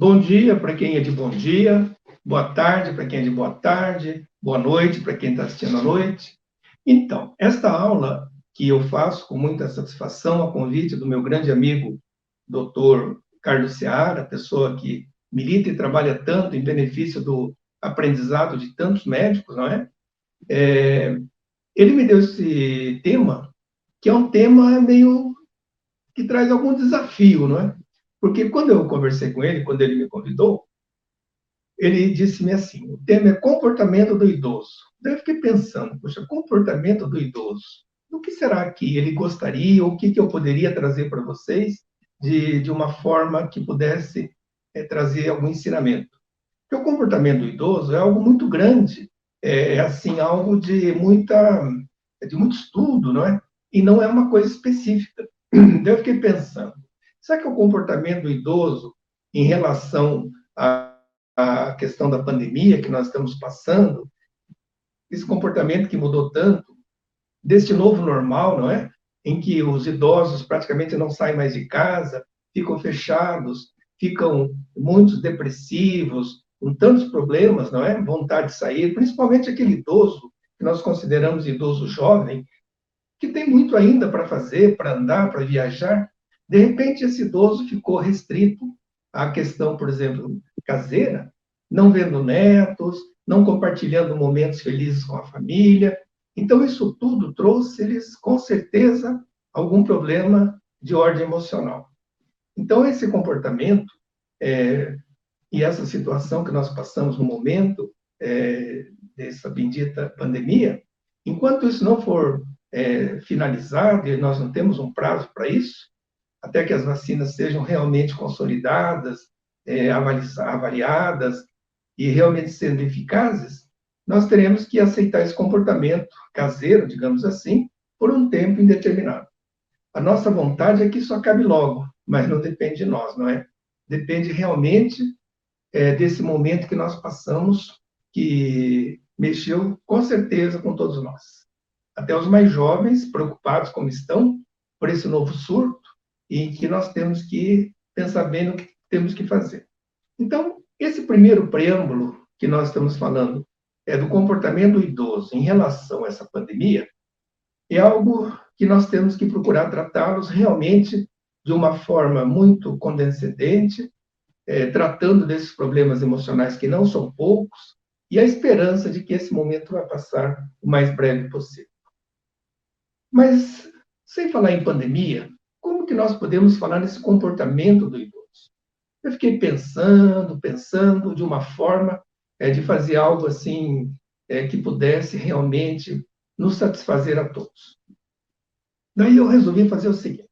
Bom dia para quem é de bom dia, boa tarde para quem é de boa tarde, boa noite para quem está assistindo à noite. Então, esta aula que eu faço com muita satisfação a convite do meu grande amigo, Dr. Carlos Seara, pessoa que milita e trabalha tanto em benefício do aprendizado de tantos médicos, não é? Ele me deu esse tema, que é um tema meio que traz algum desafio, não é? Porque quando eu conversei com ele, quando ele me convidou, ele disse-me assim: o tema é comportamento do idoso. Daí eu fiquei pensando, poxa, comportamento do idoso. O que será que ele gostaria, ou o que eu poderia trazer para vocês de uma forma que pudesse trazer algum ensinamento? Porque o comportamento do idoso é algo muito grande, é assim, algo de muito estudo, não é? E não é uma coisa específica. Daí eu fiquei pensando, será que o comportamento do idoso em relação a questão da pandemia que nós estamos passando, esse comportamento que mudou tanto, deste novo normal, não é? Em que os idosos praticamente não saem mais de casa, ficam fechados, ficam muitos depressivos, com tantos problemas, não é? Vontade de sair, principalmente aquele idoso que nós consideramos idoso jovem, que tem muito ainda para fazer, para andar, para viajar. De repente, esse idoso ficou restrito à questão, por exemplo, caseira, não vendo netos, não compartilhando momentos felizes com a família. Então, isso tudo trouxe-lhes, com certeza, algum problema de ordem emocional. Então, esse comportamento e essa situação que nós passamos no momento dessa bendita pandemia, enquanto isso não for finalizado, e nós não temos um prazo para isso, até que as vacinas sejam realmente consolidadas, avaliadas e realmente sendo eficazes, nós teremos que aceitar esse comportamento caseiro, digamos assim, por um tempo indeterminado. A nossa vontade é que isso acabe logo, mas não depende de nós, não é? Depende realmente desse momento que nós passamos, que mexeu com certeza com todos nós. Até os mais jovens, preocupados como estão por esse novo surto, e que nós temos que pensar bem no que temos que fazer. Então, esse primeiro preâmbulo que nós estamos falando é do comportamento do idoso em relação a essa pandemia, é algo que nós temos que procurar tratá-los realmente de uma forma muito condescendente, tratando desses problemas emocionais que não são poucos, e a esperança de que esse momento vai passar o mais breve possível. Mas, sem falar em pandemia, como que nós podemos falar nesse comportamento do idoso? Eu fiquei pensando de uma forma de fazer algo assim que pudesse realmente nos satisfazer a todos. Daí eu resolvi fazer o seguinte: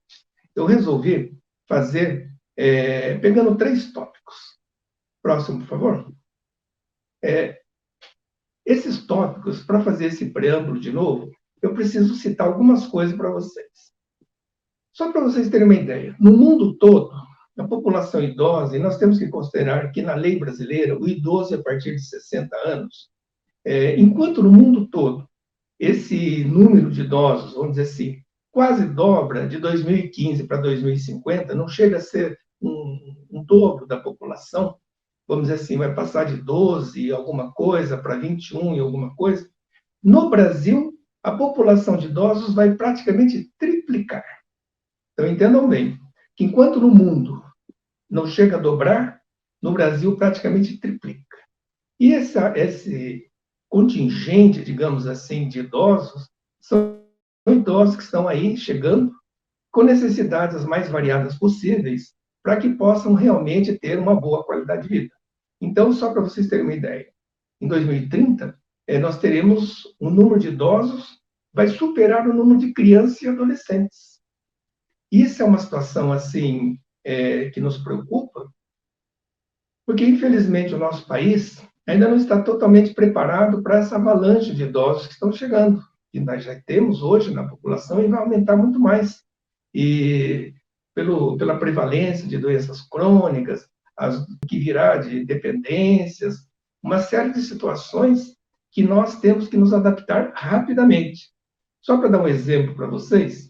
eu resolvi fazer, pegando 3 tópicos. Próximo, por favor. Esses tópicos, para fazer esse preâmbulo de novo, eu preciso citar algumas coisas para vocês. Só para vocês terem uma ideia, no mundo todo, a população idosa, e nós temos que considerar que na lei brasileira, o idoso é a partir de 60 anos, enquanto no mundo todo, esse número de idosos, vamos dizer assim, quase dobra de 2015 para 2050, não chega a ser um dobro da população, vamos dizer assim, vai passar de 12 e alguma coisa para 21 e alguma coisa. No Brasil, a população de idosos vai praticamente triplicar. Então, entendam bem, que enquanto no mundo não chega a dobrar, no Brasil praticamente triplica. E esse contingente, digamos assim, de idosos, são idosos que estão aí chegando com necessidades as mais variadas possíveis para que possam realmente ter uma boa qualidade de vida. Então, só para vocês terem uma ideia, em 2030, nós teremos um número de idosos vai superar o número de crianças e adolescentes. Isso é uma situação assim que nos preocupa, porque infelizmente o nosso país ainda não está totalmente preparado para essa avalanche de idosos que estão chegando, que nós já temos hoje na população e vai aumentar muito mais. E pela prevalência de doenças crônicas, que virá de dependências, uma série de situações que nós temos que nos adaptar rapidamente. Só para dar um exemplo para vocês,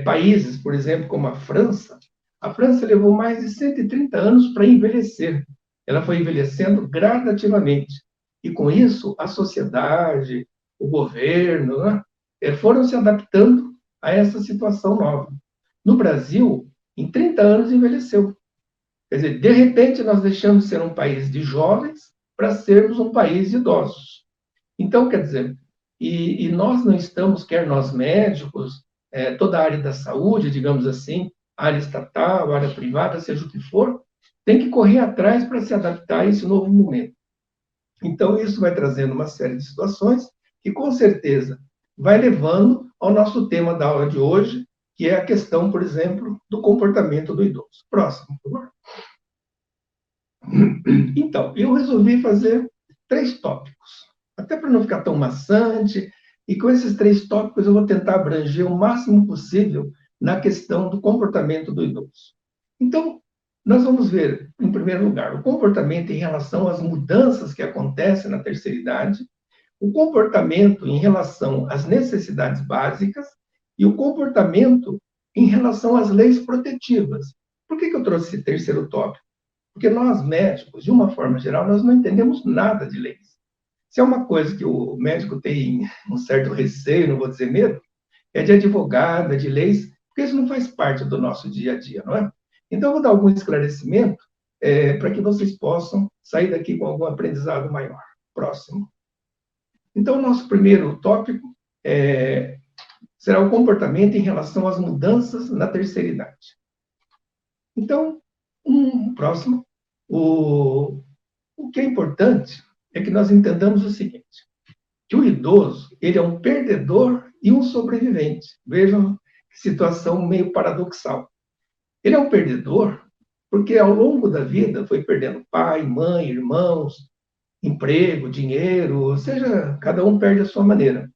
países, por exemplo, como a França A França levou mais de 130 anos para envelhecer. Ela foi envelhecendo gradativamente. E, com isso, a sociedade, o governo, né, foram se adaptando a essa situação nova. No Brasil, em 30 anos, envelheceu. Quer dizer, de repente, nós deixamos de ser um país de jovens para sermos um país de idosos. Então, quer dizer, e nós não estamos, quer nós médicos, toda a área da saúde, digamos assim, área estatal, área privada, seja o que for, tem que correr atrás para se adaptar a esse novo momento. Então, isso vai trazendo uma série de situações que, com certeza, vai levando ao nosso tema da aula de hoje, que é a questão, por exemplo, do comportamento do idoso. Próximo, por favor. Então, eu resolvi fazer 3 tópicos, até para não ficar tão maçante, e com esses 3 tópicos eu vou tentar abranger o máximo possível na questão do comportamento do idoso. Então, nós vamos ver, em primeiro lugar, o comportamento em relação às mudanças que acontecem na terceira idade, o comportamento em relação às necessidades básicas e o comportamento em relação às leis protetivas. Por que eu trouxe esse terceiro tópico? Porque nós, médicos, de uma forma geral, nós não entendemos nada de leis. Se é uma coisa que o médico tem um certo receio, não vou dizer medo, é de advogado, é de leis, porque isso não faz parte do nosso dia a dia, não é? Então, eu vou dar algum esclarecimento para que vocês possam sair daqui com algum aprendizado maior. Próximo. Então, o nosso primeiro tópico será o comportamento em relação às mudanças na terceira idade. Então, próximo. O que é importante é que nós entendamos o seguinte, que o idoso, ele é um perdedor e um sobrevivente. Vejam que situação meio paradoxal. Ele é um perdedor porque, ao longo da vida, foi perdendo pai, mãe, irmãos, emprego, dinheiro, ou seja, cada um perde a sua maneira.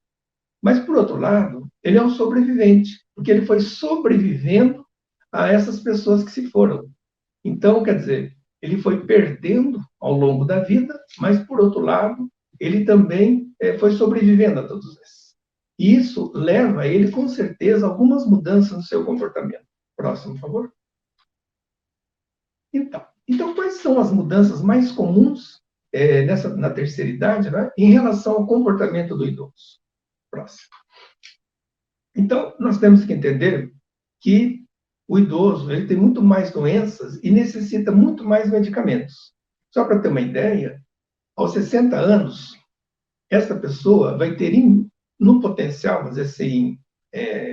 Mas, por outro lado, ele é um sobrevivente, porque ele foi sobrevivendo a essas pessoas que se foram. Então, quer dizer, ele foi perdendo ao longo da vida, mas, por outro lado, ele também foi sobrevivendo a todos esses. E isso leva a ele, com certeza, a algumas mudanças no seu comportamento. Próximo, por favor. Então, quais são as mudanças mais comuns na terceira idade, né, em relação ao comportamento do idoso? Próximo. Então, nós temos que entender que o idoso ele tem muito mais doenças e necessita muito mais medicamentos. Só para ter uma ideia, aos 60 anos, essa pessoa vai ter, no potencial, vamos dizer assim,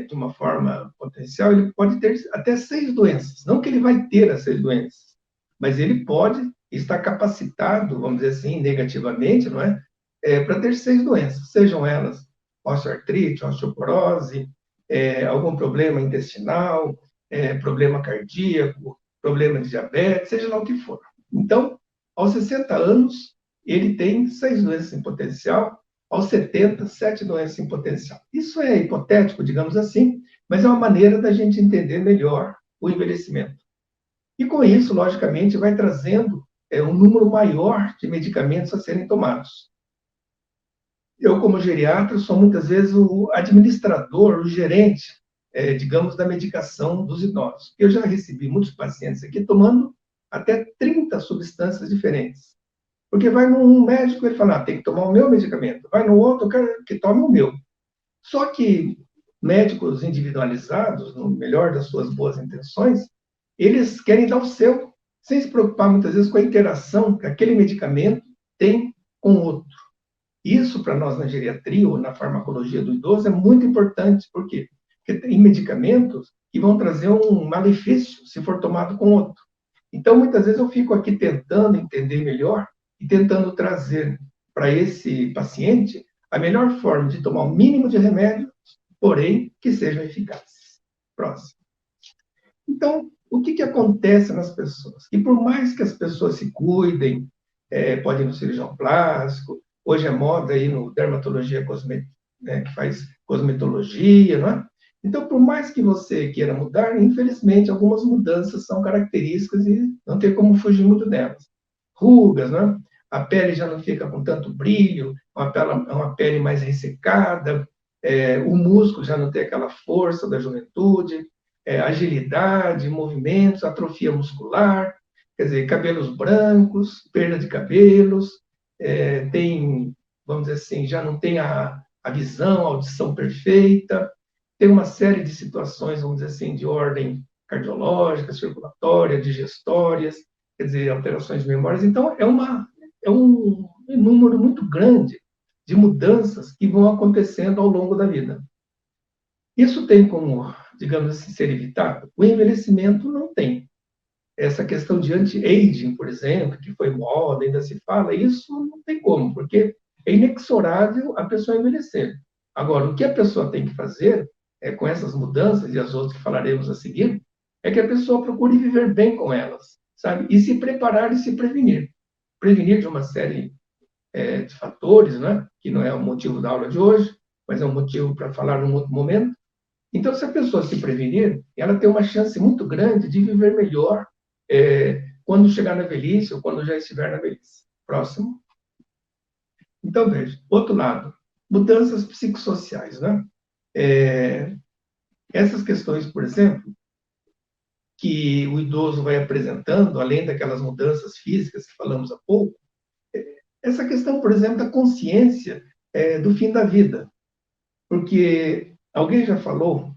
de uma forma potencial, ele pode ter até 6 doenças. Não que ele vai ter as 6 doenças, mas ele pode estar capacitado, vamos dizer assim, negativamente, não é? Para ter 6 doenças, sejam elas osteoartrite, osteoporose, algum problema intestinal, problema cardíaco, problema de diabetes, seja lá o que for. Então, aos 60 anos, ele tem 6 doenças em potencial, aos 70, 7 doenças em potencial. Isso é hipotético, digamos assim, mas é uma maneira da gente entender melhor o envelhecimento. E com isso, logicamente, vai trazendo um número maior de medicamentos a serem tomados. Eu, como geriatra, sou muitas vezes o administrador, o gerente, digamos, da medicação dos idosos. Eu já recebi muitos pacientes aqui tomando até 30 substâncias diferentes. Porque vai num médico e ele fala, tem que tomar o meu medicamento. Vai no outro, eu quero que tome o meu. Só que médicos individualizados, no melhor das suas boas intenções, eles querem dar o seu, sem se preocupar muitas vezes com a interação que aquele medicamento tem com o outro. Isso, para nós na geriatria ou na farmacologia do idoso, é muito importante. Por quê? Porque tem medicamentos que vão trazer um malefício se for tomado com outro. Então, muitas vezes eu fico aqui tentando entender melhor e tentando trazer para esse paciente a melhor forma de tomar o mínimo de remédio, porém, que sejam eficazes. Próximo. Então, o que acontece nas pessoas? E por mais que as pessoas se cuidem, pode ir no cirurgião plástico, hoje é moda aí no dermatologia que faz cosmetologia, não é? Então, por mais que você queira mudar, infelizmente, algumas mudanças são características e não tem como fugir muito delas. Rugas, né? A pele já não fica com tanto brilho, uma pele mais ressecada, o músculo já não tem aquela força da juventude, agilidade, movimentos, atrofia muscular, quer dizer, cabelos brancos, perda de cabelos, tem, vamos dizer assim, já não tem a visão, a audição perfeita, tem uma série de situações, vamos dizer assim, de ordem cardiológica, circulatória, digestórias, quer dizer, alterações de memórias. Então, é um número muito grande de mudanças que vão acontecendo ao longo da vida. Isso tem como, digamos assim, ser evitado? O envelhecimento não tem. Essa questão de anti-aging, por exemplo, que foi moda, ainda se fala, isso não tem como, porque é inexorável a pessoa envelhecer. Agora, o que a pessoa tem que fazer, com essas mudanças e as outras que falaremos a seguir, é que a pessoa procure viver bem com elas, sabe? E se preparar e se prevenir. Prevenir de uma série de fatores, né? Que não é o motivo da aula de hoje, mas é um motivo para falar num outro momento. Então, se a pessoa se prevenir, ela tem uma chance muito grande de viver melhor quando chegar na velhice ou quando já estiver na velhice. Próximo. Então, veja, outro lado, mudanças psicossociais, né? Essas questões, por exemplo, que o idoso vai apresentando, além daquelas mudanças físicas que falamos há pouco, essa questão, por exemplo, da consciência do fim da vida. Porque alguém já falou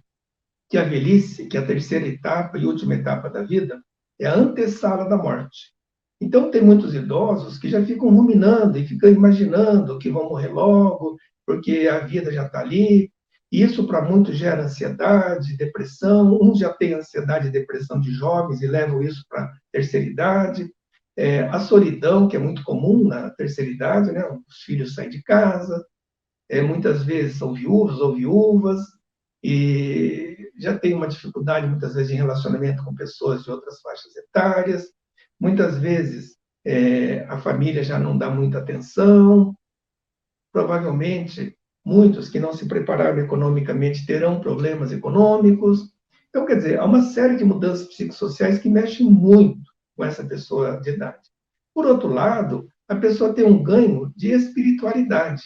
que a velhice, que é a terceira etapa e última etapa da vida, é a antessala da morte. Então, tem muitos idosos que já ficam ruminando e ficam imaginando que vão morrer logo, porque a vida já está ali. E isso, para muitos, gera ansiedade, depressão. Uns já têm ansiedade e depressão de jovens e levam isso para a terceira idade. A solidão, que é muito comum na terceira idade, né? Os filhos saem de casa, muitas vezes são viúvos ou viúvas, e já tem uma dificuldade, muitas vezes, em relacionamento com pessoas de outras faixas etárias. Muitas vezes, a família já não dá muita atenção. Provavelmente, muitos que não se prepararam economicamente terão problemas econômicos. Então, quer dizer, há uma série de mudanças psicossociais que mexem muito com essa pessoa de idade. Por outro lado, a pessoa tem um ganho de espiritualidade,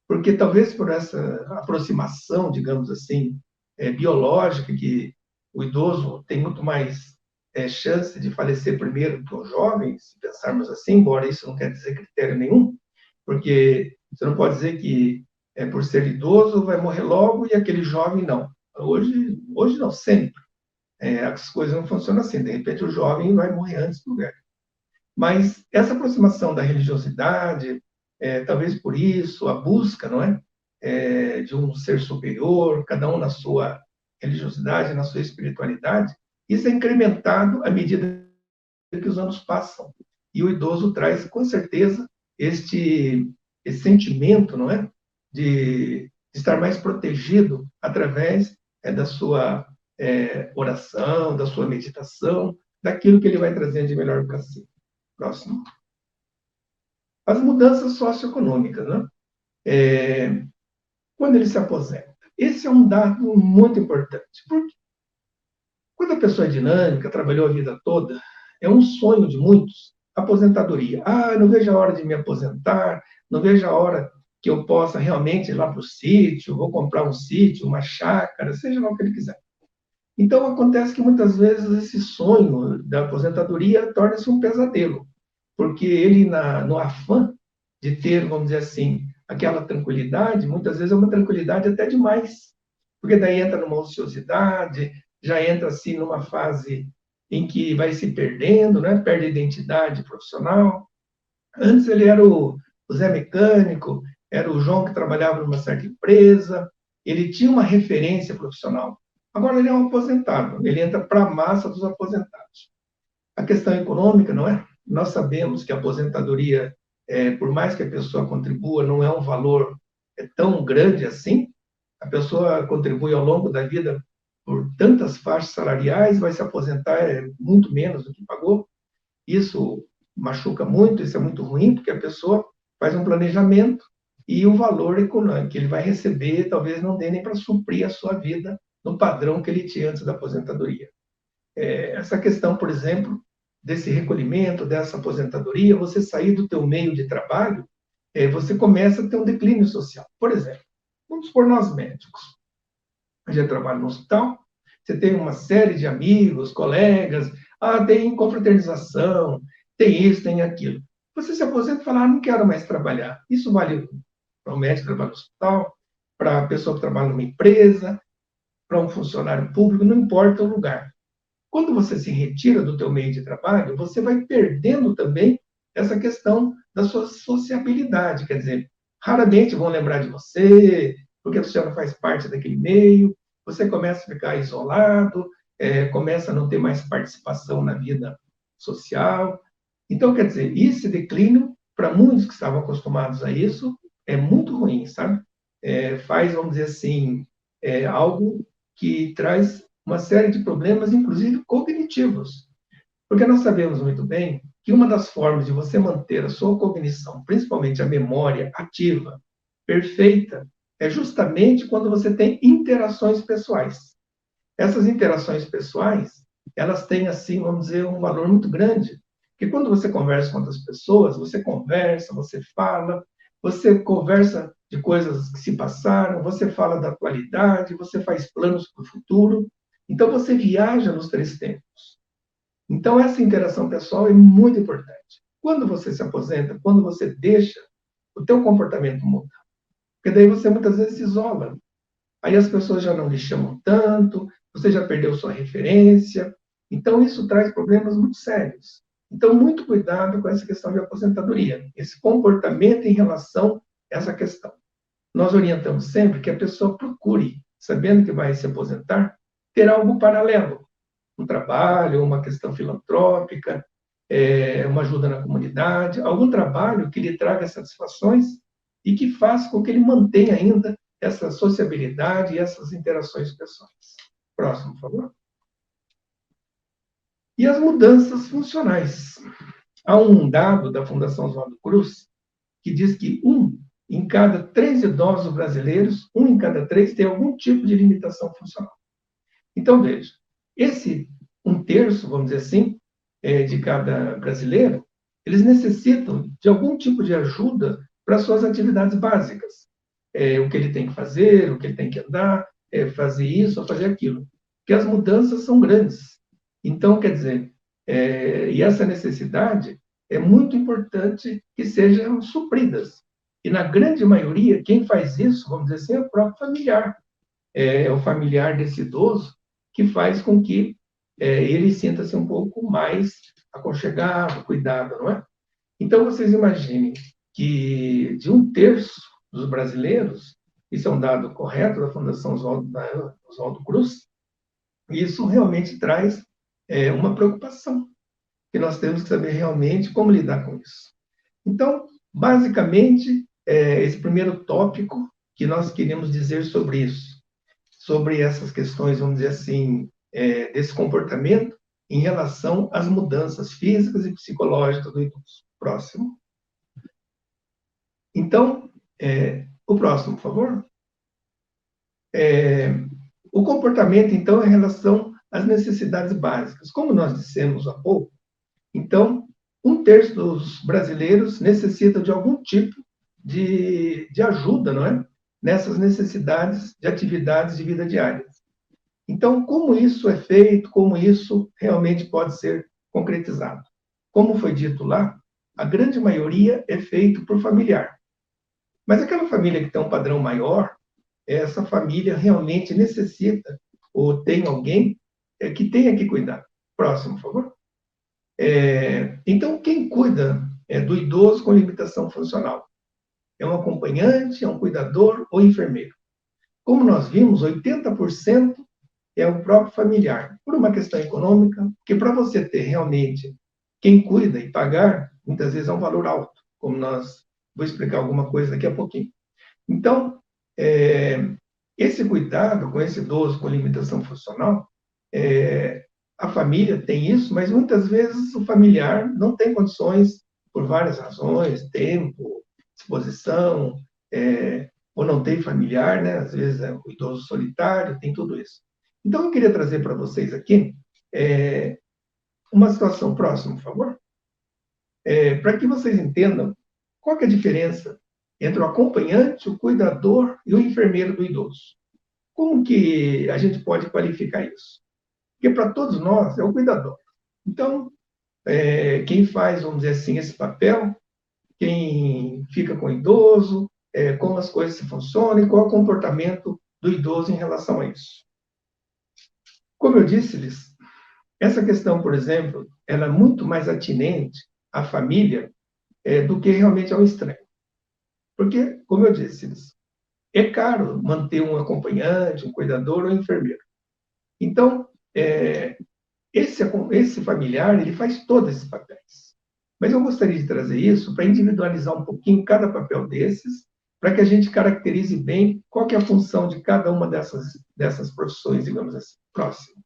porque talvez por essa aproximação, digamos assim, biológica, que o idoso tem muito mais chance de falecer primeiro que o jovem, se pensarmos assim, embora isso não quer dizer critério nenhum, porque você não pode dizer que por ser idoso vai morrer logo e aquele jovem não. Hoje não, sempre. As coisas não funcionam assim. De repente, o jovem vai morrer antes do velho. Mas essa aproximação da religiosidade, talvez por isso, a busca, não é? De um ser superior, cada um na sua religiosidade, na sua espiritualidade, isso é incrementado à medida que os anos passam. E o idoso traz, com certeza, esse sentimento, não é? De estar mais protegido através da sua oração, da sua meditação, daquilo que ele vai trazendo de melhor para si. Próximo. As mudanças socioeconômicas, né? Quando ele se aposenta. Esse é um dado muito importante, porque quando a pessoa é dinâmica, trabalhou a vida toda, é um sonho de muitos, aposentadoria. Ah, não vejo a hora de me aposentar, não vejo a hora que eu possa realmente ir lá para o sítio, vou comprar um sítio, uma chácara, seja lá o que ele quiser. Então, acontece que muitas vezes esse sonho da aposentadoria torna-se um pesadelo, porque ele, no afã de ter, vamos dizer assim, aquela tranquilidade, muitas vezes é uma tranquilidade até demais, porque daí entra numa ociosidade, já entra assim numa fase em que vai se perdendo, né? Perde a identidade profissional. Antes ele era o Zé Mecânico, era o João que trabalhava numa certa empresa, ele tinha uma referência profissional. Agora ele é um aposentado, ele entra para a massa dos aposentados. A questão econômica, não é? Nós sabemos que a aposentadoria, por mais que a pessoa contribua, não é um valor tão grande assim. A pessoa contribui ao longo da vida por tantas faixas salariais, vai se aposentar muito menos do que pagou. Isso machuca muito, isso é muito ruim, porque a pessoa faz um planejamento e o valor econômico que ele vai receber talvez não dê nem para suprir a sua vida no padrão que ele tinha antes da aposentadoria. Essa questão, por exemplo, desse recolhimento, dessa aposentadoria, você sair do teu meio de trabalho, você começa a ter um declínio social. Por exemplo, vamos supor nós médicos. A gente trabalha no hospital, você tem uma série de amigos, colegas, tem confraternização, tem isso, tem aquilo. Você se aposenta e fala, não quero mais trabalhar. Isso vale para o médico que trabalha no hospital, para a pessoa que trabalha numa empresa, para um funcionário público, não importa o lugar. Quando você se retira do teu meio de trabalho, você vai perdendo também essa questão da sua sociabilidade, quer dizer, raramente vão lembrar de você, porque você já não faz parte daquele meio, você começa a ficar isolado, começa a não ter mais participação na vida social. Então, quer dizer, esse declínio, para muitos que estavam acostumados a isso, é muito ruim, sabe? Faz, vamos dizer assim, algo que traz uma série de problemas, inclusive cognitivos. Porque nós sabemos muito bem que uma das formas de você manter a sua cognição, principalmente a memória ativa, perfeita, é justamente quando você tem interações pessoais. Essas interações pessoais, elas têm, assim, vamos dizer, um valor muito grande. Porque quando você conversa com outras pessoas, você conversa de coisas que se passaram, você fala da atualidade, você faz planos para o futuro. Então, você viaja nos três tempos. Então, essa interação pessoal é muito importante. Quando você se aposenta, quando você deixa, o teu comportamento muda. Porque daí você muitas vezes se isola. Aí as pessoas já não lhe chamam tanto, você já perdeu sua referência. Então, isso traz problemas muito sérios. Então, muito cuidado com essa questão de aposentadoria, esse comportamento em relação a essa questão. Nós orientamos sempre que a pessoa procure, sabendo que vai se aposentar, ter algo paralelo, um trabalho, uma questão filantrópica, uma ajuda na comunidade, algum trabalho que lhe traga satisfações e que faça com que ele mantenha ainda essa sociabilidade e essas interações pessoais. Próximo, por favor. E as mudanças funcionais. Há um dado da Fundação Oswaldo Cruz que diz que em cada 3 idosos brasileiros, em cada 3 tem algum tipo de limitação funcional. Então, veja, esse 1/3, vamos dizer assim, de cada brasileiro, eles necessitam de algum tipo de ajuda para suas atividades básicas. O que ele tem que fazer, o que ele tem que andar, fazer isso ou fazer aquilo. Porque as mudanças são grandes. Então, quer dizer, e essa necessidade é muito importante que sejam supridas. E na grande maioria, quem faz isso, vamos dizer assim, é o próprio familiar. É o familiar desse idoso que faz com que ele sinta-se um pouco mais aconchegado, cuidado, não é? Então, vocês imaginem que de 1/3 dos brasileiros, isso é um dado correto da Fundação Oswaldo Cruz, e isso realmente traz uma preocupação, que nós temos que saber realmente como lidar com isso. Então, basicamente, esse primeiro tópico que nós queremos dizer sobre isso, sobre essas questões, vamos dizer assim, desse comportamento em relação às mudanças físicas e psicológicas do idoso. Próximo. Então, o próximo, por favor. O comportamento, então, em relação às necessidades básicas. Como nós dissemos há pouco, então, 1/3 dos brasileiros necessita de algum tipo de ajuda, não é? Nessas necessidades de atividades de vida diária. Então, como isso é feito, como isso realmente pode ser concretizado? Como foi dito lá, a grande maioria é feito por familiar. Mas aquela família que tem um padrão maior, essa família realmente necessita ou tem alguém que tenha que cuidar. Próximo, por favor. Então, quem cuida do idoso com limitação funcional? É um acompanhante, é um cuidador ou enfermeiro? Como nós vimos, 80% é o próprio familiar, por uma questão econômica, porque para você ter realmente quem cuida e pagar, muitas vezes é um valor alto, como nós vou explicar alguma coisa daqui a pouquinho. Então, esse cuidado com esse idoso com limitação funcional, a família tem isso, mas muitas vezes o familiar não tem condições, por várias razões, tempo, disposição, ou não tem familiar, né? Às vezes é o idoso solitário, tem tudo isso. Então, eu queria trazer para vocês aqui uma situação próxima, por favor, para que vocês entendam qual que é a diferença entre o acompanhante, o cuidador e o enfermeiro do idoso. Como que a gente pode qualificar isso? Porque para todos nós é o cuidador. Então, quem faz, vamos dizer assim, esse papel, quem fica com o idoso, como as coisas se funcionam e qual é o comportamento do idoso em relação a isso. Como eu disse-lhes, essa questão, por exemplo, ela é muito mais atinente à família do que realmente ao estranho. Porque, como eu disse-lhes, é caro manter um acompanhante, um cuidador ou um enfermeiro. Então, esse familiar, ele faz todos esses papéis. Mas eu gostaria de trazer isso para individualizar um pouquinho cada papel desses, para que a gente caracterize bem qual que é a função de cada uma dessas profissões, digamos assim, próximo.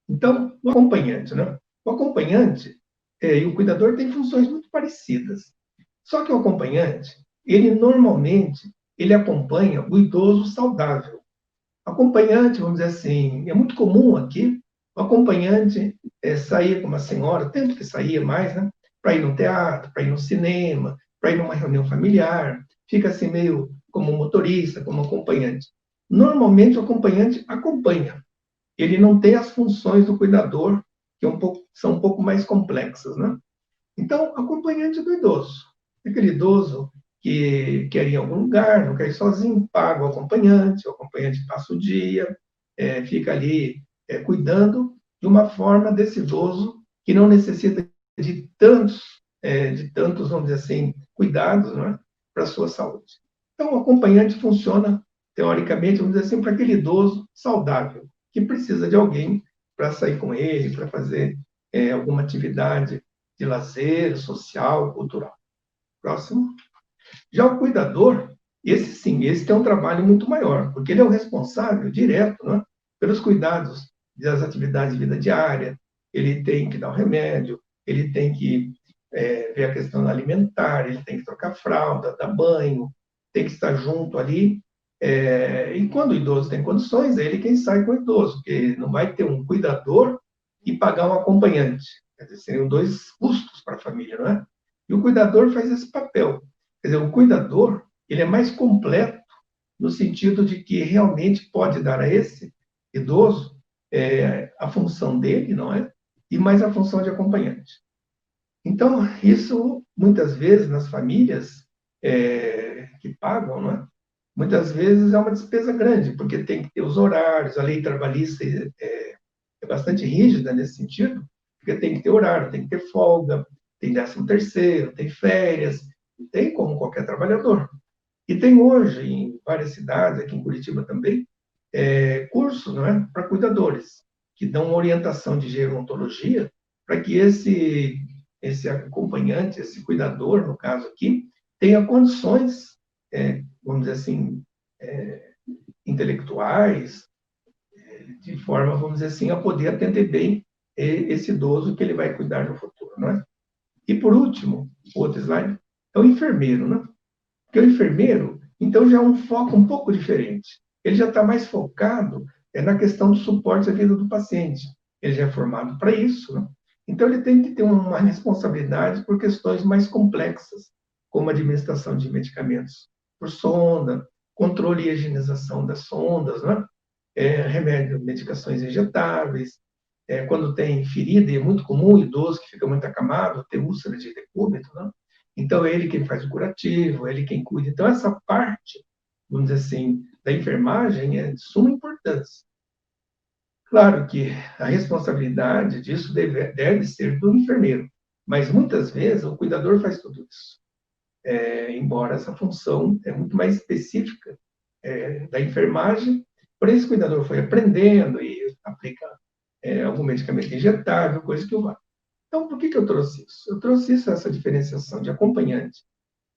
Então, o acompanhante, né? O acompanhante e o cuidador têm funções muito parecidas. Só que o acompanhante, ele normalmente, ele acompanha o idoso saudável. Acompanhante, vamos dizer assim, é muito comum aqui o acompanhante sair com uma senhora, tanto que saía mais, né? Para ir no teatro, para ir no cinema, para ir numa reunião familiar, fica assim meio como motorista, como acompanhante. Normalmente o acompanhante acompanha, ele não tem as funções do cuidador, que são um pouco mais complexas, né? Então, acompanhante do idoso. Aquele idoso que quer ir em algum lugar, não quer ir sozinho, paga o acompanhante passa o dia, fica ali cuidando de uma forma desse idoso que não necessita de tantos, vamos dizer assim, cuidados, não é? Para a sua saúde. Então, o acompanhante funciona, teoricamente, vamos dizer assim, para aquele idoso saudável, que precisa de alguém para sair com ele, para fazer alguma atividade de lazer, social, cultural. Próximo. Já o cuidador, esse sim, esse tem um trabalho muito maior, porque ele é o responsável direto, né, pelos cuidados das atividades de vida diária, ele tem que dar o remédio, ele tem que ver a questão alimentar, ele tem que trocar fralda, dar banho, tem que estar junto ali. E quando o idoso tem condições, é ele quem sai com o idoso, porque não vai ter um cuidador e pagar um acompanhante. Quer dizer, seriam dois custos para a família, não é? E o cuidador faz esse papel. Quer dizer, o cuidador, ele é mais completo no sentido de que realmente pode dar a esse idoso a função dele, não é? E mais a função de acompanhante. Então, isso, muitas vezes, nas famílias que pagam, não é? Muitas vezes é uma despesa grande, porque tem que ter os horários, a lei trabalhista é bastante rígida nesse sentido, porque tem que ter horário, tem que ter folga, tem 13º, tem férias, tem como qualquer trabalhador. E tem hoje, em várias cidades, aqui em Curitiba também, cursos, não é, para cuidadores, que dão uma orientação de gerontologia para que esse acompanhante, esse cuidador, no caso aqui, tenha condições, vamos dizer assim, intelectuais, de forma, vamos dizer assim, a poder atender bem esse idoso que ele vai cuidar no futuro, não é? E por último, o outro slide, é o enfermeiro, né? Porque o enfermeiro, então, já é um foco um pouco diferente. Ele já está mais focado na questão do suporte à vida do paciente. Ele já é formado para isso, né? Então, ele tem que ter uma responsabilidade por questões mais complexas, como administração de medicamentos por sonda, controle e higienização das sondas, né? Remédio, medicações injetáveis. Quando tem ferida, e é muito comum o idoso que fica muito acamado, ter úlcera de decúbito, né? Então, é ele quem faz o curativo, é ele quem cuida. Então, essa parte, vamos dizer assim, da enfermagem é de suma importância. Claro que a responsabilidade disso deve ser do enfermeiro, mas muitas vezes o cuidador faz tudo isso. Embora essa função é muito mais específica da enfermagem, por esse cuidador foi aprendendo e aplica algum medicamento injetável, coisa que o vá. Então, por que eu trouxe isso? Eu trouxe isso, essa diferenciação de acompanhante,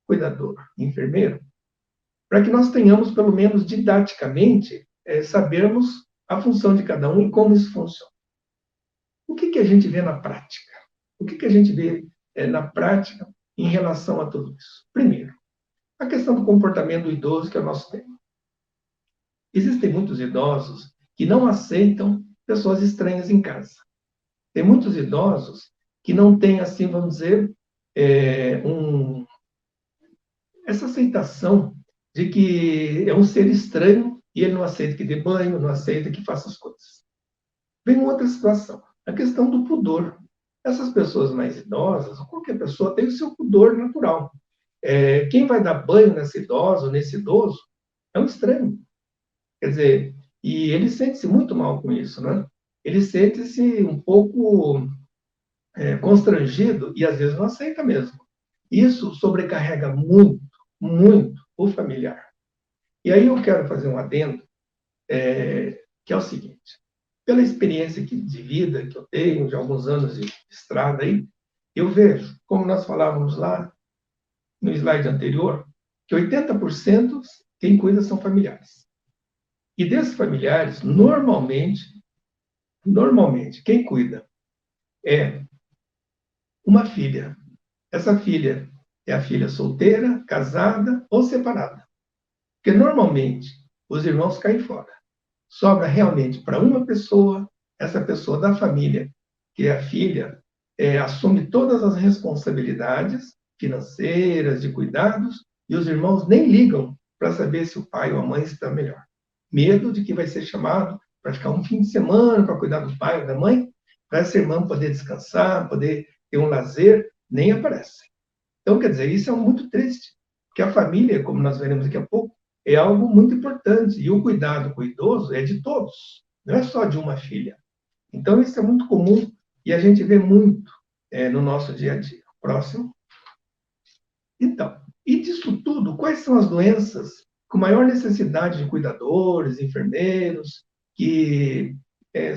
cuidador e enfermeiro, para que nós tenhamos, pelo menos didaticamente, sabermos a função de cada um e como isso funciona. O que a gente vê na prática? O que a gente vê na prática em relação a tudo isso? Primeiro, a questão do comportamento do idoso, que é o nosso tema. Existem muitos idosos que não aceitam pessoas estranhas em casa. Tem muitos idosos que não têm, assim, vamos dizer, essa aceitação de que é um ser estranho e ele não aceita que dê banho, não aceita que faça as coisas. Vem outra situação, a questão do pudor. Essas pessoas mais idosas, ou qualquer pessoa, tem o seu pudor natural. Quem vai dar banho nessa idosa ou nesse idoso é um estranho. Quer dizer, e ele sente-se muito mal com isso, né? Ele sente-se um pouco constrangido e às vezes não aceita mesmo. Isso sobrecarrega muito, muito o familiar. E aí eu quero fazer um adendo, que é o seguinte: pela experiência de vida que eu tenho, de alguns anos de estrada aí, eu vejo, como nós falávamos lá no slide anterior, que 80% quem cuida são familiares. E desses familiares, normalmente, quem cuida é uma filha. Essa filha é a filha solteira, casada ou separada. Porque normalmente os irmãos caem fora. Sobra realmente para uma pessoa, essa pessoa da família, que é a filha, assume todas as responsabilidades financeiras, de cuidados, e os irmãos nem ligam para saber se o pai ou a mãe está melhor. Medo de que vai ser chamado para ficar um fim de semana para cuidar do pai ou da mãe, para essa irmã poder descansar, poder ter um lazer, nem aparece. Então, quer dizer, isso é muito triste, porque a família, como nós veremos daqui a pouco, é algo muito importante, e o cuidado com o idoso é de todos, não é só de uma filha. Então, isso é muito comum e a gente vê muito no nosso dia a dia. Próximo. Então, e disso tudo, quais são as doenças com maior necessidade de cuidadores, enfermeiros, que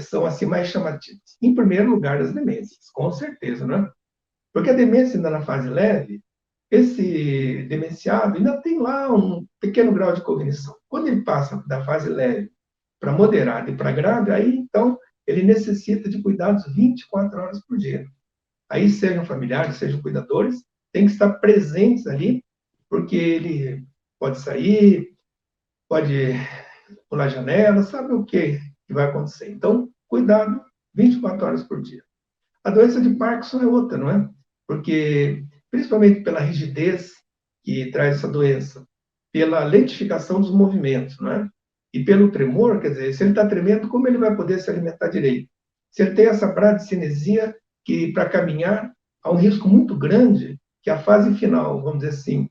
são assim mais chamativas? Em primeiro lugar, as demências, com certeza, né? Porque a demência ainda na fase leve, esse demenciado ainda tem lá um pequeno grau de cognição. Quando ele passa da fase leve para moderada e para grave, aí então ele necessita de cuidados 24 horas por dia. Aí sejam familiares, sejam cuidadores, tem que estar presentes ali, porque ele pode sair, pode pular a janela, sabe o que vai acontecer. Então, cuidado 24 horas por dia. A doença de Parkinson é outra, não é? Porque, principalmente pela rigidez que traz essa doença, pela lentificação dos movimentos, não é? E pelo tremor, quer dizer, se ele está tremendo, como ele vai poder se alimentar direito? Se ele tem essa bradicinesia, que para caminhar há um risco muito grande que a fase final, vamos dizer assim,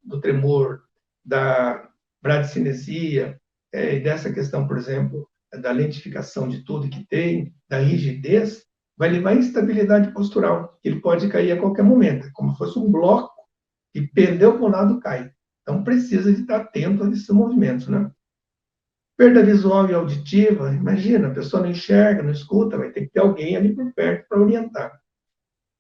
do tremor, da bradicinesia, e dessa questão, por exemplo, da lentificação de tudo que tem, da rigidez, vai levar à instabilidade postural. Ele pode cair a qualquer momento, como se fosse um bloco e pendeu para um lado cai. Então precisa de estar atento a esses movimentos, né? Perda visual e auditiva, imagina, a pessoa não enxerga, não escuta, vai ter que ter alguém ali por perto para orientar.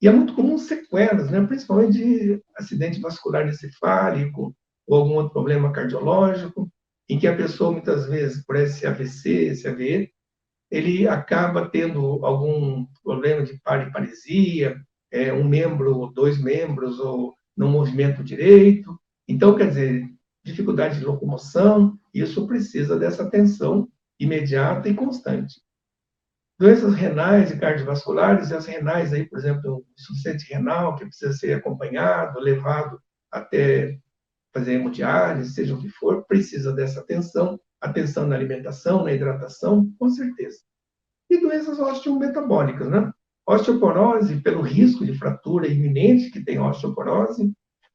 E é muito comum sequelas, né? Principalmente de acidente vascular encefálico ou algum outro problema cardiológico, em que a pessoa, muitas vezes, por esse AVC, esse AVE, ele acaba tendo algum problema de paraparesia, um membro, dois membros, ou não movimento direito. Então, quer dizer, dificuldade de locomoção, isso precisa dessa atenção imediata e constante. Doenças renais e cardiovasculares, e as renais aí, por exemplo, insuficiente renal, que precisa ser acompanhado, levado até fazer hemodiálise, seja o que for, precisa dessa atenção na alimentação, na hidratação, com certeza. E doenças osteometabólicas, né? Osteoporose, pelo risco de fratura iminente que tem osteoporose,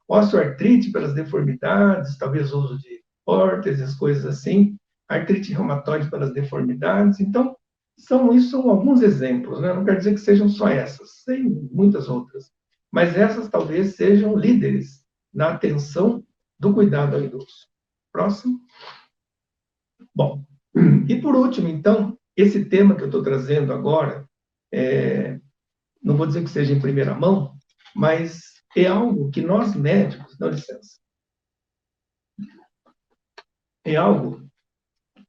osteoartrite pelas deformidades, talvez uso de órteses, coisas assim, artrite reumatoide pelas deformidades. Então, isso são alguns exemplos, né? Não quer dizer que sejam só essas, tem muitas outras. Mas essas talvez sejam líderes na atenção do cuidado ao idoso. Próximo. Bom, e por último, então, esse tema que eu estou trazendo agora, não vou dizer que seja em primeira mão, mas é algo que nós médicos, dá licença, é algo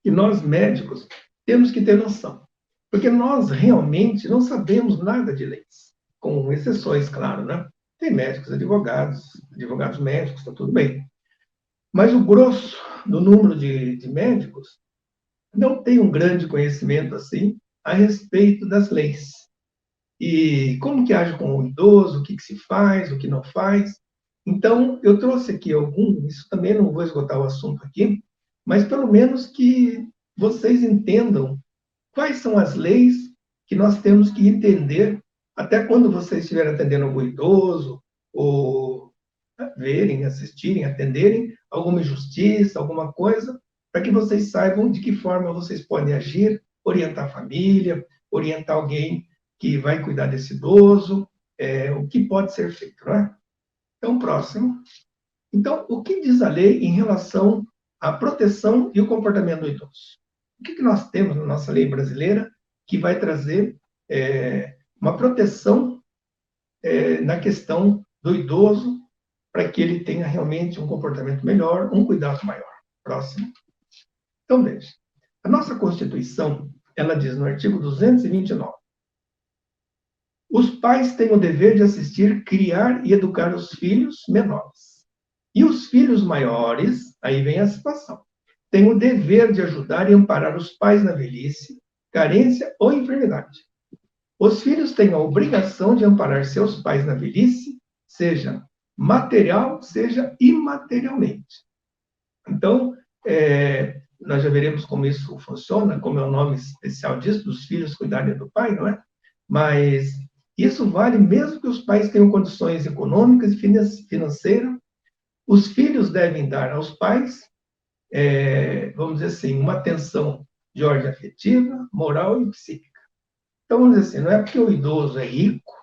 que nós médicos temos que ter noção. Porque nós realmente não sabemos nada de leis, com exceções, claro, né? Tem médicos, advogados médicos, está tudo bem. Mas o grosso do número de médicos não tem um grande conhecimento assim a respeito das leis. E como que age com o idoso, o que se faz, o que não faz. Então, eu trouxe aqui isso também não vou esgotar o assunto aqui, mas pelo menos que vocês entendam quais são as leis que nós temos que entender até quando vocês estiverem atendendo algum idoso, ou verem, assistirem, atenderem alguma injustiça, alguma coisa, para que vocês saibam de que forma vocês podem agir, orientar a família, orientar alguém que vai cuidar desse idoso, o que pode ser feito, não é? Então, próximo. Então, o que diz a lei em relação à proteção e o comportamento do idoso? O que nós temos na nossa lei brasileira que vai trazer uma proteção na questão do idoso para que ele tenha realmente um comportamento melhor, um cuidado maior? Próximo. Então, veja, a nossa Constituição, ela diz no artigo 229, os pais têm o dever de assistir, criar e educar os filhos menores. E os filhos maiores, aí vem a situação, têm o dever de ajudar e amparar os pais na velhice, carência ou enfermidade. Os filhos têm a obrigação de amparar seus pais na velhice, seja material, seja imaterialmente. Então, nós já veremos como isso funciona, como é o nome especial disso, dos filhos cuidarem do pai, não é? Mas isso vale mesmo que os pais tenham condições econômicas e financeiras. Os filhos devem dar aos pais, vamos dizer assim, uma atenção de ordem afetiva, moral e psíquica. Então, vamos dizer assim, não é porque o idoso é rico,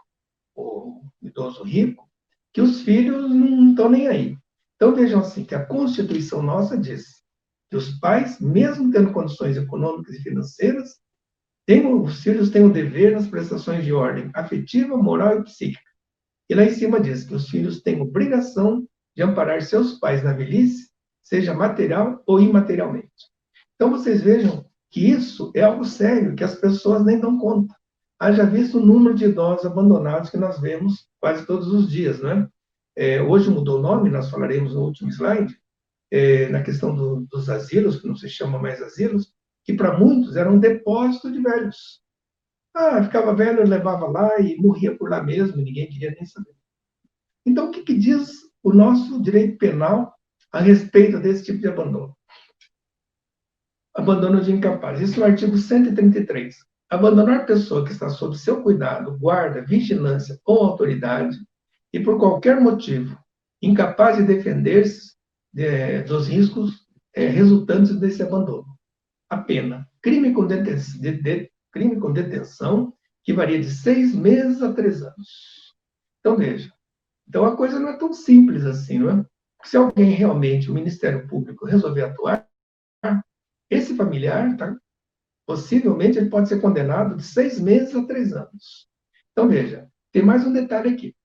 ou o idoso rico, que os filhos não estão nem aí. Então, vejam assim, que a Constituição nossa diz que os pais, mesmo tendo condições econômicas e financeiras, os filhos têm o dever nas prestações de ordem afetiva, moral e psíquica. E lá em cima diz que os filhos têm obrigação de amparar seus pais na velhice, seja material ou imaterialmente. Então, vocês vejam que isso é algo sério, que as pessoas nem dão conta. Haja visto o número de idosos abandonados que nós vemos quase todos os dias, né? Hoje mudou o nome, nós falaremos no último slide, na questão dos asilos, que não se chama mais asilos, que para muitos era um depósito de velhos. Ficava velho, levava lá e morria por lá mesmo, ninguém queria nem saber. Então, o que diz o nosso direito penal a respeito desse tipo de abandono? Abandono de incapaz. Isso no artigo 133. Abandonar pessoa que está sob seu cuidado, guarda, vigilância ou autoridade e por qualquer motivo incapaz de defender-se dos riscos resultantes desse abandono. A pena: crime com detenção, que varia de 6 meses a 3 anos. Então, veja. Então, a coisa não é tão simples assim, não é? Porque se alguém realmente, o Ministério Público, resolver atuar, esse familiar, possivelmente, ele pode ser condenado de 6 meses a 3 anos. Então, veja, tem mais um detalhe aqui.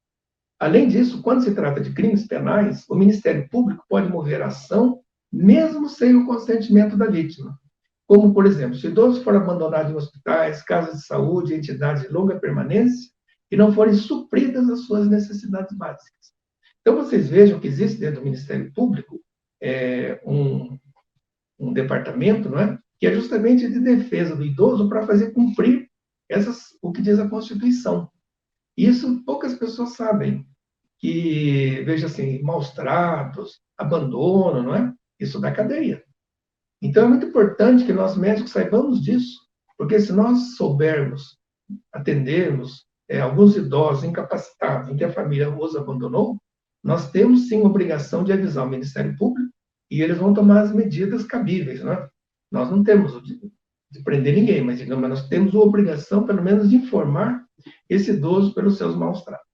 Além disso, quando se trata de crimes penais, o Ministério Público pode mover a ação mesmo sem o consentimento da vítima. Como, por exemplo, se o idoso for abandonado em hospitais, casas de saúde, entidades de longa permanência, e não forem supridas as suas necessidades básicas. Então, vocês vejam que existe dentro do Ministério Público um departamento, não é? Que é justamente de defesa do idoso para fazer cumprir o que diz a Constituição. Isso poucas pessoas sabem, que, veja assim, maus tratos, abandono, não é? Isso dá cadeia. Então, é muito importante que nós médicos saibamos disso, porque se nós soubermos, atendermos alguns idosos incapacitados em que a família os abandonou, nós temos sim a obrigação de avisar o Ministério Público e eles vão tomar as medidas cabíveis, né? Nós não temos de prender ninguém, mas digamos, nós temos a obrigação, pelo menos, de informar esse idoso pelos seus maus tratos.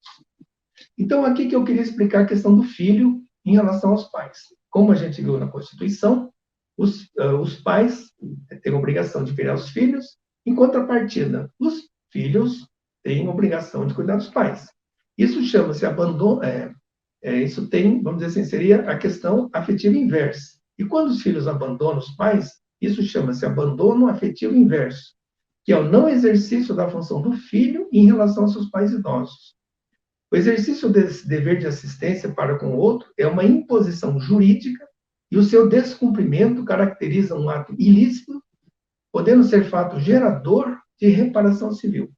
Então, aqui que eu queria explicar a questão do filho em relação aos pais. Como a gente viu na Constituição, os pais têm a obrigação de criar os filhos, em contrapartida, os filhos têm a obrigação de cuidar dos pais. Isso chama-se abandono, isso tem, vamos dizer assim, seria a questão afetiva inversa. E quando os filhos abandonam os pais, isso chama-se abandono afetivo inverso, que é o não exercício da função do filho em relação aos seus pais idosos. O exercício desse dever de assistência para com o outro é uma imposição jurídica e o seu descumprimento caracteriza um ato ilícito, podendo ser fato gerador de reparação civil.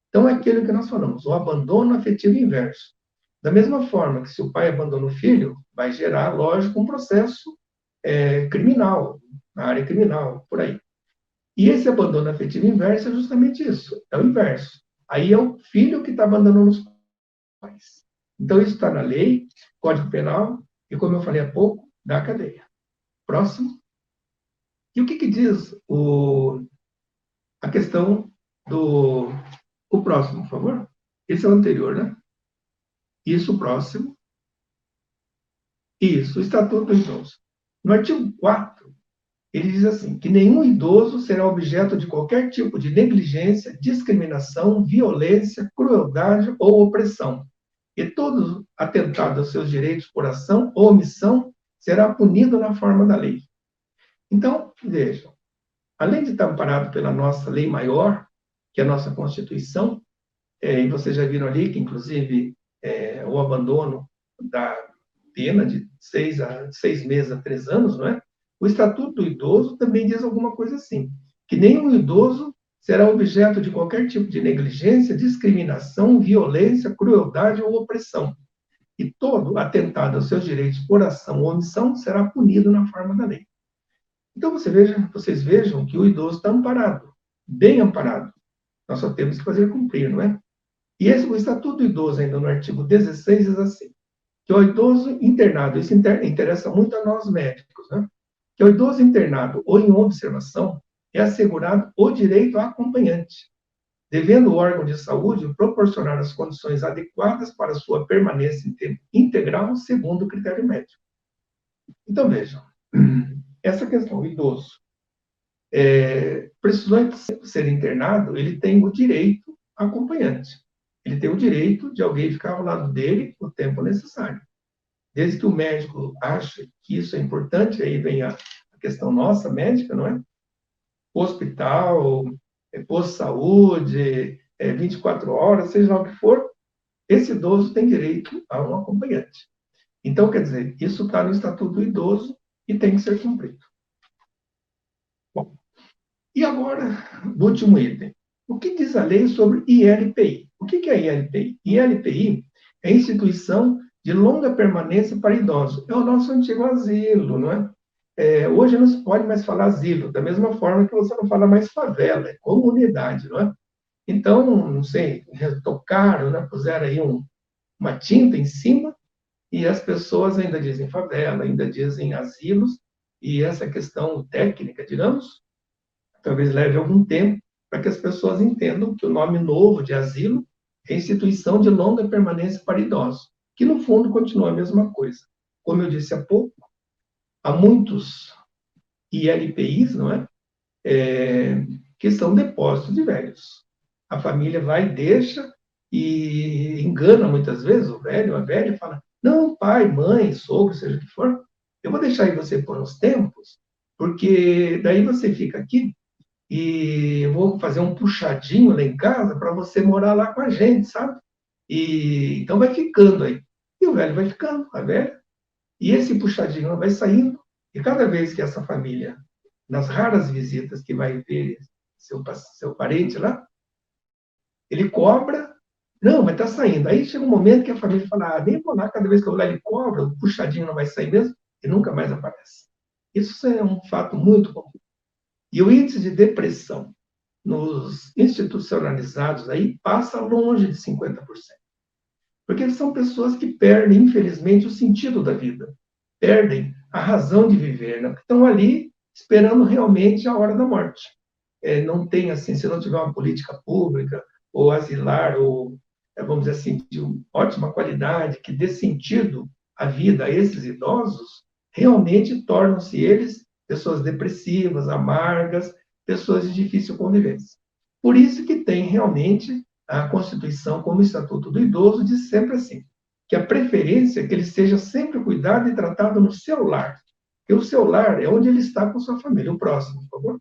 Então, é aquilo que nós falamos, o abandono afetivo inverso. Da mesma forma que se o pai abandona o filho, vai gerar, lógico, um processo criminal, na área criminal, por aí. E esse abandono afetivo inverso é justamente isso, é o inverso. Aí é o filho que está abandonando os pais. Então, isso está na lei, Código Penal, e como eu falei há pouco, da cadeia. Próximo. E o que diz a questão do... O próximo, por favor. Esse é o anterior, né? Isso, o próximo. Isso, o Estatuto do Idoso. No artigo 4, ele diz assim, que nenhum idoso será objeto de qualquer tipo de negligência, discriminação, violência, crueldade ou opressão. E todo atentado aos seus direitos por ação ou omissão será punido na forma da lei. Então, vejam, além de estar amparado pela nossa lei maior, que é a nossa Constituição, e vocês já viram ali que, inclusive, o abandono da pena de 6 meses a 3 anos, não é? O Estatuto do Idoso também diz alguma coisa assim, que nenhum idoso será objeto de qualquer tipo de negligência, discriminação, violência, crueldade ou opressão. E todo atentado aos seus direitos por ação ou omissão será punido na forma da lei. Então, vocês vejam que o idoso está amparado, bem amparado. Nós só temos que fazer cumprir, não é? E o Estatuto do Idoso, ainda no artigo 16, diz assim, que o idoso internado, isso interessa muito a nós médicos, né? Que o idoso internado ou em observação é assegurado o direito a acompanhante, devendo o órgão de saúde proporcionar as condições adequadas para sua permanência em tempo integral segundo o critério médico. Então, vejam, essa questão, o idoso precisou ser internado, ele tem o direito a acompanhante. Ele tem o direito de alguém ficar ao lado dele o tempo necessário. Desde que o médico ache que isso é importante, aí vem a questão nossa, médica, não é? Hospital, posto-saúde, 24 horas, seja lá o que for, esse idoso tem direito a um acompanhante. Então, quer dizer, isso está no Estatuto do Idoso e tem que ser cumprido. Bom, e agora, o último item. O que diz a lei sobre ILPI? O que é ILPI? ILPI é a instituição de longa permanência para idosos. É o nosso antigo asilo, não é? Hoje não se pode mais falar asilo, da mesma forma que você não fala mais favela, é comunidade, não é? Então, não sei, retocaram, né? Puseram aí uma tinta em cima e as pessoas ainda dizem favela, ainda dizem asilos, e essa questão técnica, digamos, talvez leve algum tempo para que as pessoas entendam que o nome novo de asilo é Instituição de Longa Permanência para Idosos, que no fundo continua a mesma coisa. Como eu disse há pouco, há muitos ILPIs, não é? Que são depósitos de velhos. A família vai, deixa e engana muitas vezes o velho, a velha, e fala: não, pai, mãe, sogro, seja o que for, eu vou deixar aí você por uns tempos, porque daí você fica aqui e eu vou fazer um puxadinho lá em casa para você morar lá com a gente, sabe? E então vai ficando aí. E o velho vai ficando, a velha, e esse puxadinho vai saindo, e cada vez que essa família, nas raras visitas que vai ver seu parente lá, ele cobra, não, mas está saindo. Aí chega um momento que a família fala: nem vou lá, cada vez que eu vou lá ele cobra, o puxadinho não vai sair mesmo, e nunca mais aparece. Isso é um fato muito comum. E o índice de depressão nos institucionalizados aí passa longe de 50%. Porque são pessoas que perdem, infelizmente, o sentido da vida, perdem a razão de viver, né? Estão ali esperando realmente a hora da morte. Não tem, assim, se não tiver uma política pública, ou asilar, ou, vamos dizer assim, de ótima qualidade, que dê sentido à vida a esses idosos, realmente tornam-se eles pessoas depressivas, amargas, pessoas de difícil convivência. Por isso que tem realmente a Constituição, como o Estatuto do Idoso, diz sempre assim, que a preferência é que ele seja sempre cuidado e tratado no seu lar. Porque o seu lar é onde ele está com sua família. O próximo, por favor.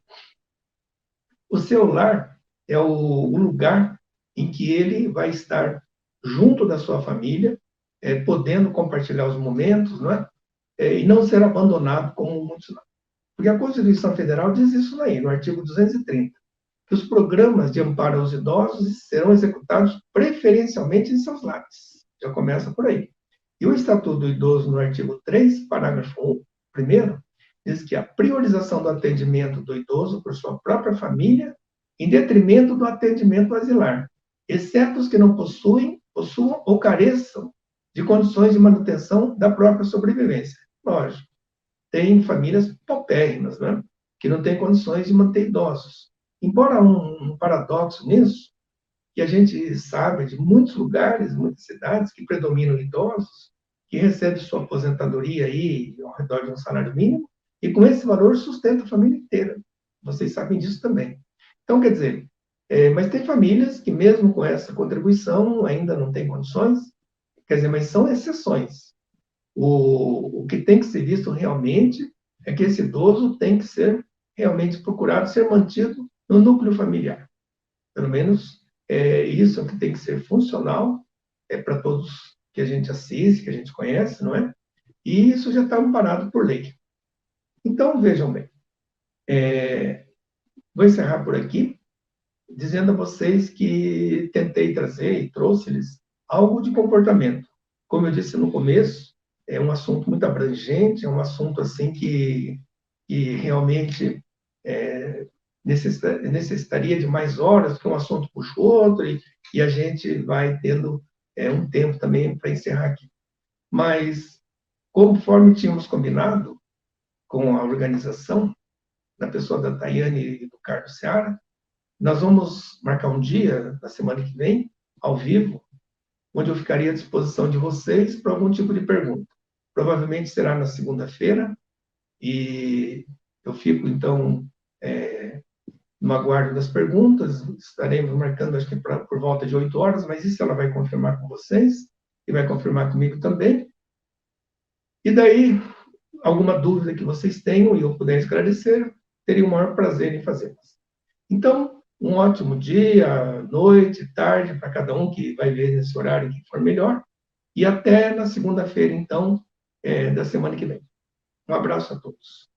O seu lar é o lugar em que ele vai estar junto da sua família, podendo compartilhar os momentos, não é? E não ser abandonado como muitos não. Porque a Constituição Federal diz isso aí, no artigo 230, que os programas de amparo aos idosos serão executados preferencialmente em seus lares. Já começa por aí. E o Estatuto do Idoso, no artigo 3, parágrafo 1, diz que a priorização do atendimento do idoso por sua própria família, em detrimento do atendimento asilar, exceto os que não possuam ou careçam de condições de manutenção da própria sobrevivência. Lógico, tem famílias paupérrimas, né, que não têm condições de manter idosos. Embora um paradoxo nisso, que a gente sabe de muitos lugares, muitas cidades que predominam idosos, que recebem sua aposentadoria aí ao redor de um salário mínimo, e com esse valor sustenta a família inteira. Vocês sabem disso também. Então, quer dizer, mas tem famílias que mesmo com essa contribuição ainda não têm condições, quer dizer, mas são exceções. O que tem que ser visto realmente é que esse idoso tem que ser realmente procurado ser mantido no núcleo familiar. Pelo menos isso é o que tem que ser funcional para todos que a gente assiste, que a gente conhece, não é? E isso já está amparado por lei. Então, vejam bem, vou encerrar por aqui, dizendo a vocês que tentei trazer e trouxe-lhes algo de comportamento. Como eu disse no começo, é um assunto muito abrangente, é um assunto assim que realmente necessitaria de mais horas, porque um assunto puxa o outro, e a gente vai tendo um tempo também para encerrar aqui. Mas, conforme tínhamos combinado com a organização, na pessoa da Tayane e do Carlos Seara, nós vamos marcar um dia, na semana que vem, ao vivo, onde eu ficaria à disposição de vocês para algum tipo de pergunta. Provavelmente será na segunda-feira, e eu fico, então, no aguardo das perguntas. Estaremos marcando, acho que por volta de 8 horas, mas isso ela vai confirmar com vocês, e vai confirmar comigo também. E daí, alguma dúvida que vocês tenham e eu puder esclarecer, teria o maior prazer em fazê-las. Então, um ótimo dia, noite, tarde, para cada um que vai ver nesse horário que for melhor. E até na segunda-feira, então, da semana que vem. Um abraço a todos.